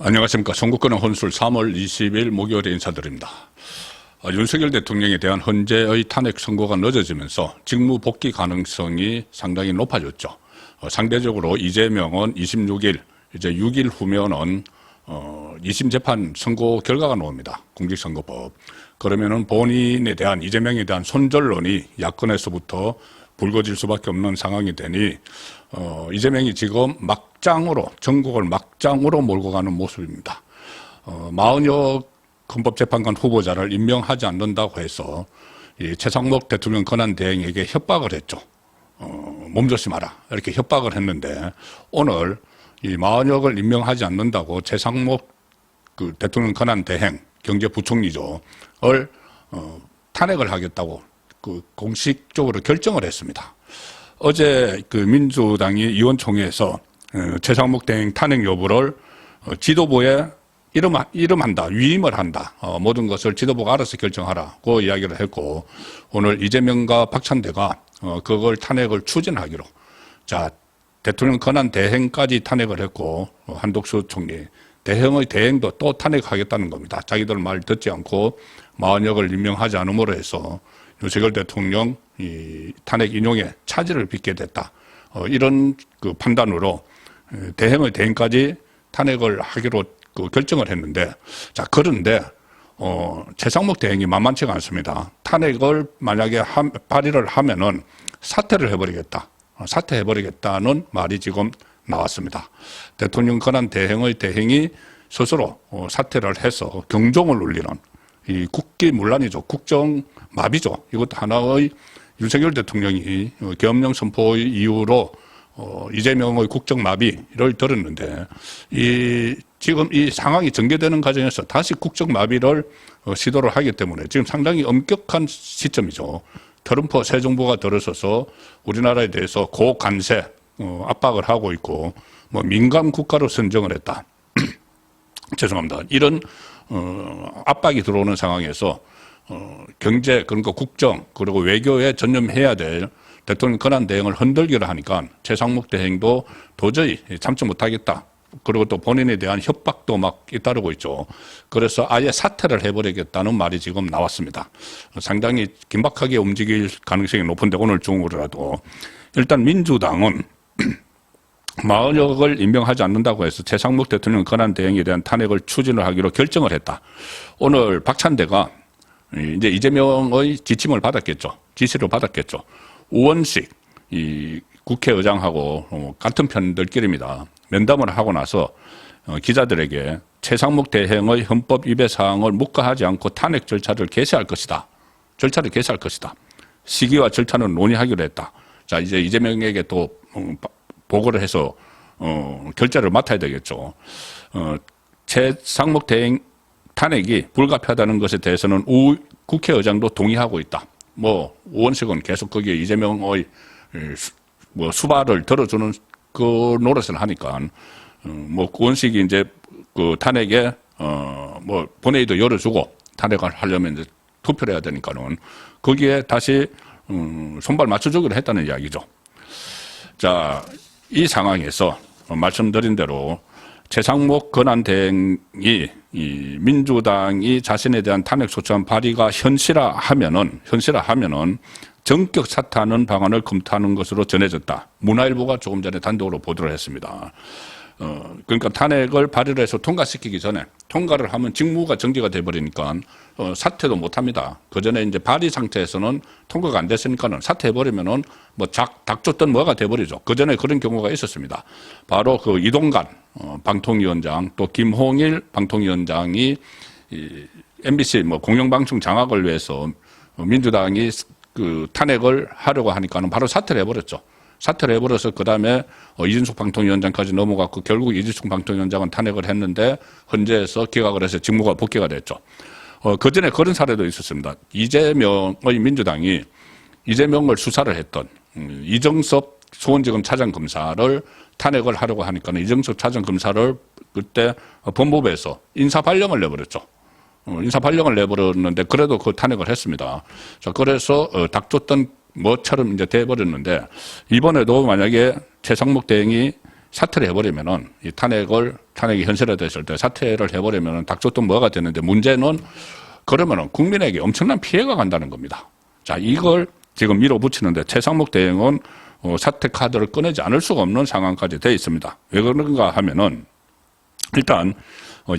안녕하십니까. son국권의 혼술 3월 20일 목요일에 인사드립니다. 윤석열 대통령에 대한 헌재의 탄핵 선고가 늦어지면서 직무 복귀 가능성이 상당히 높아졌죠. 상대적으로 이재명은 26일, 이제 6일 후면은 2심 재판 선고 결과가 나옵니다. 공직선거법. 그러면은 본인에 대한, 이재명에 대한 손절론이 야권에서부터 불거질 수밖에 없는 상황이 되니 이재명이 지금 막장으로, 전국을 막장으로 몰고 가는 모습입니다. 40여 헌법재판관 후보자를 임명하지 않는다고 해서 이 최상목 대통령 권한대행에게 협박을 했죠. 몸조심하라 이렇게 협박을 했는데, 오늘 이 40여를 임명하지 않는다고 최상목 대통령 권한대행 경제부총리죠 을 탄핵을 하겠다고 공식적으로 결정을 했습니다. 어제 민주당이 의원총회에서 최상목 대행 탄핵 여부를 지도부에 이름한다, 위임을 한다, 모든 것을 지도부가 알아서 결정하라고 이야기를 했고, 오늘 이재명과 박찬대가 그걸 탄핵을 추진하기로, 자, 대통령 권한 대행까지 탄핵을 했고, 한독수 총리 대행의 대행도 또 탄핵하겠다는 겁니다. 자기들 말 듣지 않고 40여를 임명하지 않음으로 해서 윤석열 대통령 이 탄핵 인용에 차질을 빚게 됐다. 이런 판단으로 대행의 대행까지 탄핵을 하기로 결정을 했는데, 자, 그런데 최상목 대행이 만만치가 않습니다. 탄핵을 만약에 발의를 하면은 사퇴를 해버리겠다. 사퇴해버리겠다는 말이 지금 나왔습니다. 대통령 권한 대행의 대행이 스스로 사퇴를 해서 경종을 울리는 이 국기문란이죠. 국정마비죠. 이것도 하나의 윤석열 대통령이 계엄령 선포 이후로 이재명의 국정마비를 들었는데, 지금 이 상황이 전개되는 과정에서 다시 국정마비를 시도를 하기 때문에 지금 상당히 엄격한 시점이죠. 트럼프 새 정부가 들어서서 우리나라에 대해서 고관세 압박을 하고 있고, 민감 국가로 선정을 했다. 죄송합니다. 이런 압박이 들어오는 상황에서 경제, 그러니까 국정, 그리고 외교에 전념해야 될 대통령 권한 대행을 흔들기를 하니까 최상목 대행도 도저히 참지 못하겠다. 그리고 또 본인에 대한 협박도 막 잇따르고 있죠. 그래서 아예 사퇴를 해버리겠다는 말이 지금 나왔습니다. 상당히 긴박하게 움직일 가능성이 높은데, 오늘 중으로라도 일단 민주당은 40여를 임명하지 않는다고 해서 최상목 대통령 권한 대행에 대한 탄핵을 추진을 하기로 결정을 했다. 오늘 박찬대가 이제 이재명의 지침을 받았겠죠. 지시를 받았겠죠. 우원식 이 국회의장하고 같은 편들끼리입니다. 면담을 하고 나서 기자들에게 최상목 대행의 헌법 위배 사항을 묵과하지 않고 탄핵 절차를 개시할 것이다. 절차를 개시할 것이다. 시기와 절차는 논의하기로 했다. 자, 이제 이재명에게 또 보고를 해서 결재를 맡아야 되겠죠. 최상목 대행 탄핵이 불가피하다는 것에 대해서는 국회의장도 동의하고 있다. 우원식은 계속 거기에 이재명의 수발을 들어주는 그 노릇을 하니까, 우원식이 이제 탄핵에 본회의도 열어주고 탄핵을 하려면 이제 투표를 해야 되니까는 거기에 다시 손발 맞춰주기로 했다는 이야기죠. 자, 이 상황에서 말씀드린 대로 최상목 권한대행이 민주당이 자신에 대한 탄핵 소추안 발의가 현실화하면은 전격 사퇴하는 방안을 검토하는 것으로 전해졌다. 문화일보가 조금 전에 단독으로 보도를 했습니다. 그러니까 탄핵을 발의를 해서 통과시키기 전에, 통과를 하면 직무가 정지가 돼버리니까 사퇴도 못합니다. 그 전에 이제 발의 상태에서는 통과가 안 됐으니까는 사퇴해버리면은 닥쳤던 뭐가 돼버리죠. 그 전에 그런 경우가 있었습니다. 바로 이동관 방통위원장, 또 김홍일 방통위원장이 MBC 공영방송 장악을 위해서 민주당이 탄핵을 하려고 하니까는 바로 사퇴를 해버렸죠. 사퇴를 해버려서 그 다음에 이준석 방통위원장까지 넘어갔고, 결국 이준석 방통위원장은 탄핵을 했는데 헌재에서 기각을 해서 직무가 복귀가 됐죠. 그 전에 그런 사례도 있었습니다. 이재명의 민주당이 이재명을 수사를 했던 이정섭 수원지검 차장검사를 탄핵을 하려고 하니까는 이정섭 차장검사를 그때 법무부에서 인사발령을 내버렸죠. 인사발령을 내버렸는데 그래도 그 탄핵을 했습니다. 자, 그래서 닥쳤던 뭐처럼 이제 돼버렸는데, 이번에도 만약에 최상목 대행이 사퇴를 해버리면은 이 탄핵이 현실화됐을 때 사퇴를 해버리면은 닥쳤던 뭐가 되는데 문제는 그러면은 국민에게 엄청난 피해가 간다는 겁니다. 자, 이걸 지금 밀어붙이는데 최상목 대행은 사퇴 카드를 꺼내지 않을 수가 없는 상황까지 되어 있습니다. 왜 그런가 하면은 일단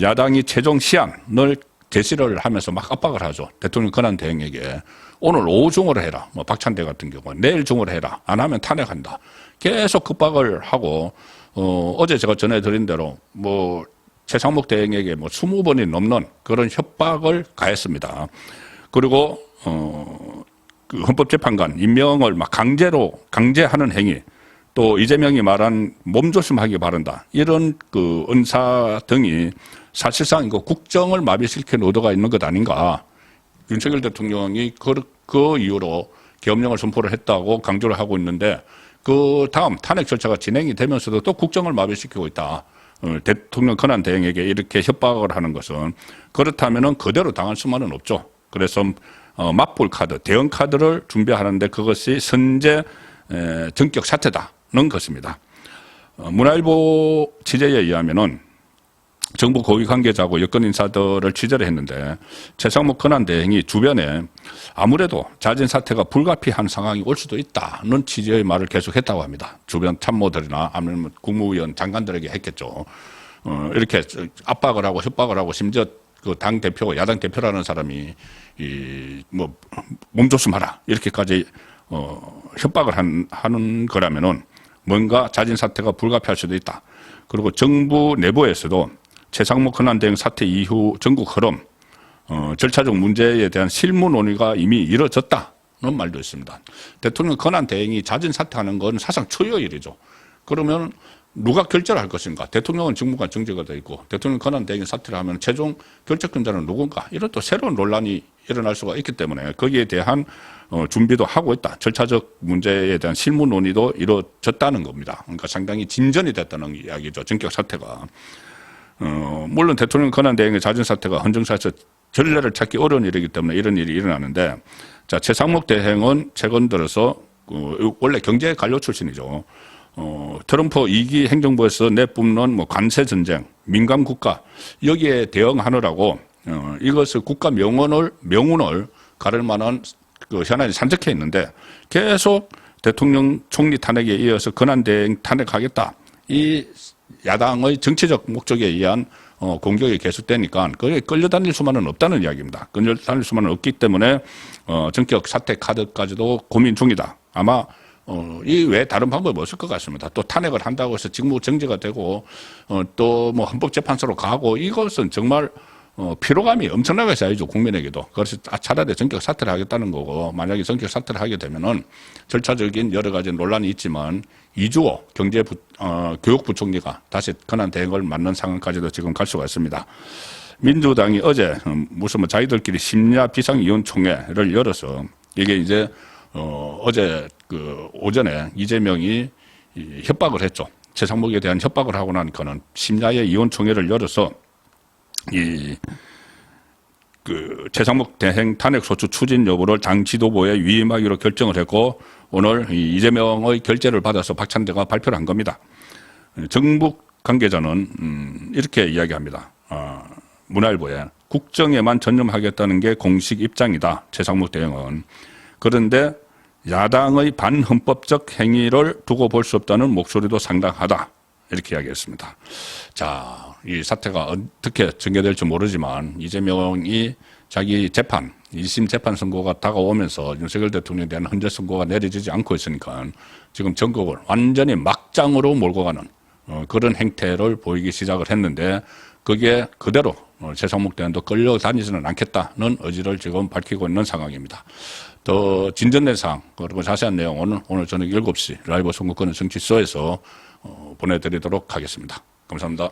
야당이 최종 시한을 제시를 하면서 막 압박을 하죠. 대통령 권한 대행에게 오늘 오후 중으로 해라. 뭐 박찬대 같은 경우는 내일 중으로 해라. 안 하면 탄핵한다. 계속 급박을 하고 어제 제가 전해드린 대로 뭐 최상목 대행에게 뭐 20번이 넘는 그런 협박을 가했습니다. 그리고 그 헌법재판관 임명을 막 강제하는 행위, 또 이재명이 말한 몸조심하기 바란다. 이런 그 언사 등이 사실상 이거 국정을 마비시키는 의도가 있는 것 아닌가. 윤석열 대통령이 그 이후로 계엄령을 선포를 했다고 강조를 하고 있는데 그 다음 탄핵 절차가 진행이 되면서도 또 국정을 마비시키고 있다. 대통령 권한 대행에게 이렇게 협박을 하는 것은 그렇다면은 그대로 당할 수만은 없죠. 그래서 맞불 카드, 대응 카드를 준비하는데 그것이 선제 전격 사퇴다는 것입니다. 문화일보 취재에 의하면은 정부 고위 관계자하고 여권 인사들을 취재를 했는데 최상목 권한 대행이 주변에 아무래도 자진 사퇴가 불가피한 상황이 올 수도 있다는 취지의 말을 계속했다고 합니다. 주변 참모들이나 아니면 국무위원 장관들에게 했겠죠. 이렇게 압박을 하고 협박을 하고 심지어 그 당 대표, 야당 대표라는 사람이 뭐 몸조심하라 이렇게까지 협박을 하는 거라면은 뭔가 자진 사퇴가 불가피할 수도 있다. 그리고 정부 내부에서도 최상목 권한 대행 사퇴 이후 전국 흐름, 절차적 문제에 대한 실무 논의가 이미 이루어졌다는 말도 있습니다. 대통령 권한 대행이 자진 사퇴하는 건 사상 초유의 일이죠. 그러면 누가 결재를 할 것인가? 대통령은 직무가 정지가 되어 있고 대통령 권한 대행이 사퇴를 하면 최종 결재권자는 누군가? 이런 또 새로운 논란이 일어날 수가 있기 때문에 거기에 대한 준비도 하고 있다. 절차적 문제에 대한 실무 논의도 이루어졌다는 겁니다. 그러니까 상당히 진전이 됐다는 이야기죠. 전격 사퇴가. 물론 대통령 권한 대행의 자진 사퇴가 헌정사에서 전례를 찾기 어려운 일이기 때문에 이런 일이 일어나는데, 자, 최상목 대행은 최근 들어서 원래 경제 관료 출신이죠. 트럼프 2기 행정부에서 내뿜는 뭐 관세 전쟁, 민감 국가 여기에 대응하느라고 이것을 국가 명운을 가를 만한 그 현안이 산적해 있는데 계속 대통령 총리 탄핵에 이어서 권한 대행 탄핵하겠다. 이 야당의 정치적 목적에 의한 공격이 계속되니까 그게 끌려다닐 수만은 없다는 이야기입니다. 끌려다닐 수만은 없기 때문에 전격 사퇴 카드까지도 고민 중이다. 아마 이 외에 다른 방법이 없을 것 같습니다. 또 탄핵을 한다고 해서 직무 정지가 되고 또 뭐 헌법재판소로 가고 이것은 정말 피로감이 엄청나게 쌓이죠, 국민에게도. 그래서 차라리 전격 사퇴를 하겠다는 거고, 만약에 전격 사퇴를 하게 되면은 절차적인 여러 가지 논란이 있지만 이주호 교육부총리가 다시 권한 대행을 맡는 상황까지도 지금 갈 수가 있습니다. 민주당이 어제 무슨 뭐 자기들끼리 심야 비상위원총회를 열어서 이게 이제 어제 그 오전에 이재명이 협박을 했죠. 최상목에 대한 협박을 하고 나니까는 심야의 위원총회를 열어서 최상목 대행 탄핵 소추 추진 여부를 당 지도부에 위임하기로 결정을 했고 오늘 이재명의 결재를 받아서 박찬대가 발표를 한 겁니다. 정부 관계자는 이렇게 이야기합니다. 문화일보에 국정에만 전념하겠다는 게 공식 입장이다. 최상목 대행은. 그런데 야당의 반헌법적 행위를 두고 볼 수 없다는 목소리도 상당하다. 이렇게 이야기했습니다. 자, 이 사태가 어떻게 전개될지 모르지만 이재명이 자기 재판, 2심 재판 선고가 다가오면서 윤석열 대통령에 대한 헌재 선고가 내려지지 않고 있으니까 지금 전국을 완전히 막장으로 몰고 가는 그런 행태를 보이기 시작을 했는데 그게 그대로 최상목 대행도 끌려다니지는 않겠다는 의지를 지금 밝히고 있는 상황입니다. 더 진전된 사항 그리고 자세한 내용은 오늘 저녁 7시 라이브 선거권은 정치쇼에서 보내드리도록 하겠습니다. 감사합니다.